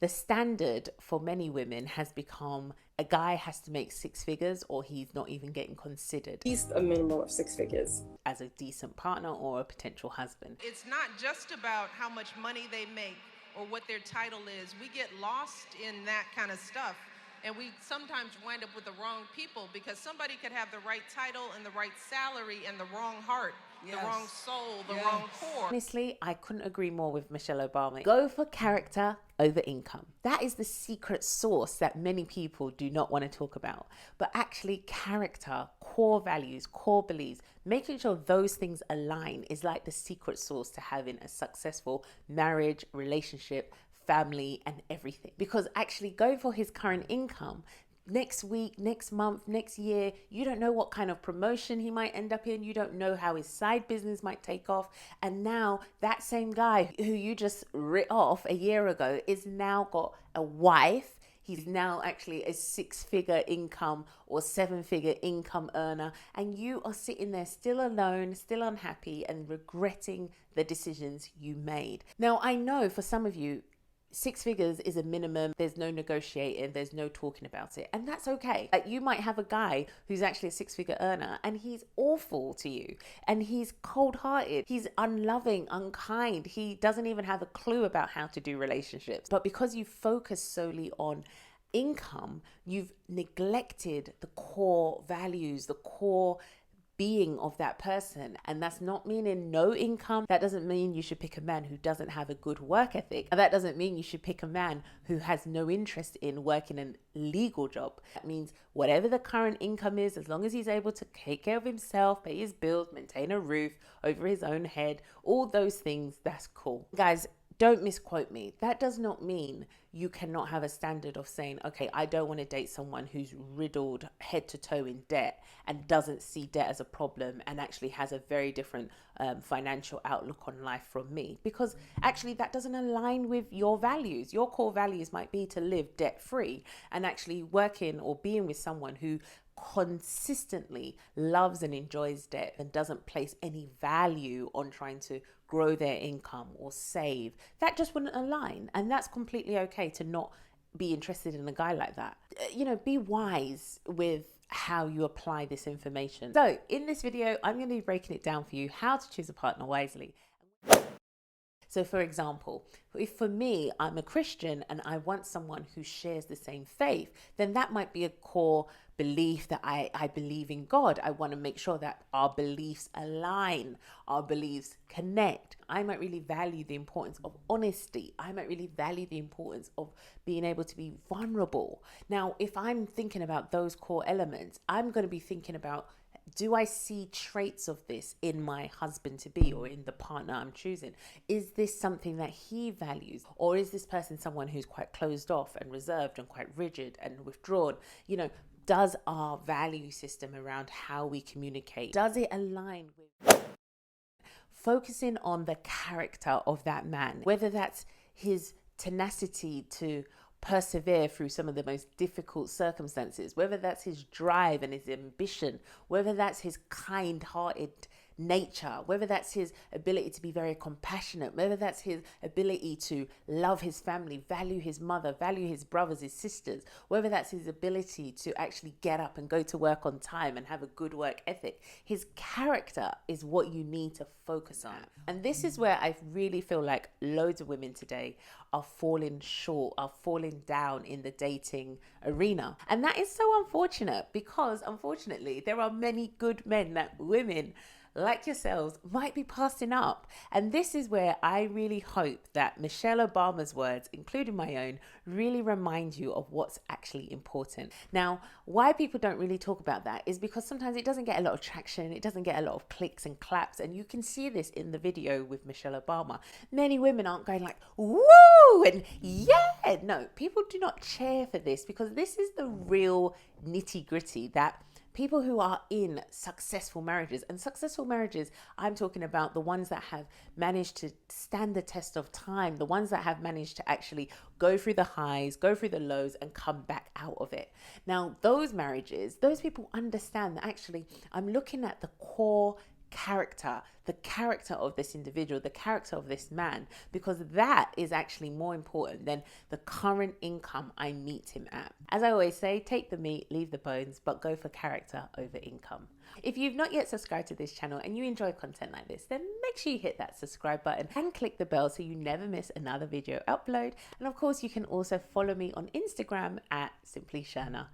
The standard for many women has become a guy has to make six figures or he's not even getting considered At least a minimum of six figures as a decent partner or a potential husband. It's not just about how much money they make or what their title is. We get lost in that kind of stuff. And we sometimes wind up with the wrong people because somebody could have the right title and the right salary and the wrong heart, the wrong soul, the wrong core. Honestly, I couldn't agree more with Michelle Obama. Go for character over income. That is the secret sauce that many people do not want to talk about. But actually, character, core values, core beliefs, making sure those things align is like the secret sauce to having a successful marriage, relationship, family, and everything. Because actually going for his current income, next week, next month, next year, you don't know what kind of promotion he might end up in. You don't know how his side business might take off. And now that same guy who you just writ off a year ago is now got a wife. He's now actually a six-figure income or seven-figure income earner. And you are sitting there still alone, still unhappy, and regretting the decisions you made. Now, I know for some of you, six figures is a minimum. There's no negotiating. There's no talking about it. And that's okay. Like, you might have a guy who's actually a six-figure earner and he's awful to you and he's cold-hearted. He's unloving, unkind. He doesn't even have a clue about how to do relationships. But because you focus solely on income, you've neglected the core values, the core being of that person. And that's not meaning no income. That doesn't mean you should pick a man who doesn't have a good work ethic. And that doesn't mean you should pick a man who has no interest in working a legal job. That means whatever the current income is, as long as he's able to take care of himself, pay his bills, maintain a roof over his own head, all those things, that's cool. Guys, don't misquote me. That does not mean you cannot have a standard of saying, okay, I don't want to date someone who's riddled head to toe in debt and doesn't see debt as a problem and actually has a very different financial outlook on life from me. Because actually that doesn't align with your values. Your core values might be to live debt free, and actually working or being with someone who consistently loves and enjoys debt and doesn't place any value on trying to grow their income or save, that just wouldn't align. And that's completely okay to not be interested in a guy like that. Be wise with how you apply this information. So in this video, I'm going to be breaking it down for you how to choose a partner wisely. So for example, if for me, I'm a Christian and I want someone who shares the same faith, then that might be a core belief that I believe in God. I want to make sure that our beliefs align, our beliefs connect. I might really value the importance of honesty. I might really value the importance of being able to be vulnerable. Now, if I'm thinking about those core elements, I'm going to be thinking about, do I see traits of this in my husband to be or in the partner I'm choosing? Is this something that he values? Or is this person someone who's quite closed off and reserved and quite rigid and withdrawn? Does our value system around how we communicate, does it align with focusing on the character of that man? Whether that's his tenacity to persevere through some of the most difficult circumstances, whether that's his drive and his ambition, whether that's his kind-hearted nature, whether that's his ability to be very compassionate, whether that's his ability to love his family, value his mother, value his brothers, his sisters, whether that's his ability to actually get up and go to work on time and have a good work ethic. His character is what you need to focus on. And this is where I really feel like loads of women today are falling short, are falling down in the dating arena. And that is so unfortunate, because unfortunately there are many good men that women like yourselves might be passing up. And this is where I really hope that Michelle Obama's words, including my own, really remind you of what's actually important. Now, why people don't really talk about that is because sometimes it doesn't get a lot of traction, it doesn't get a lot of clicks and claps, and you can see this in the video with Michelle Obama. Many women aren't going like, woo, and yeah. No, people do not cheer for this, because this is the real nitty gritty that people who are in successful marriages, and successful marriages, I'm talking about the ones that have managed to stand the test of time, the ones that have managed to actually go through the highs, go through the lows, and come back out of it. Now, those marriages, those people understand that actually I'm looking at the core character, the character of this individual, the character of this man, because that is actually more important than the current income I meet him at. As I always say, take the meat, leave the bones, but go for character over income. If you've not yet subscribed to this channel and you enjoy content like this, then make sure you hit that subscribe button and click the bell so you never miss another video upload. And of course, you can also follow me on Instagram at Simply Sherna.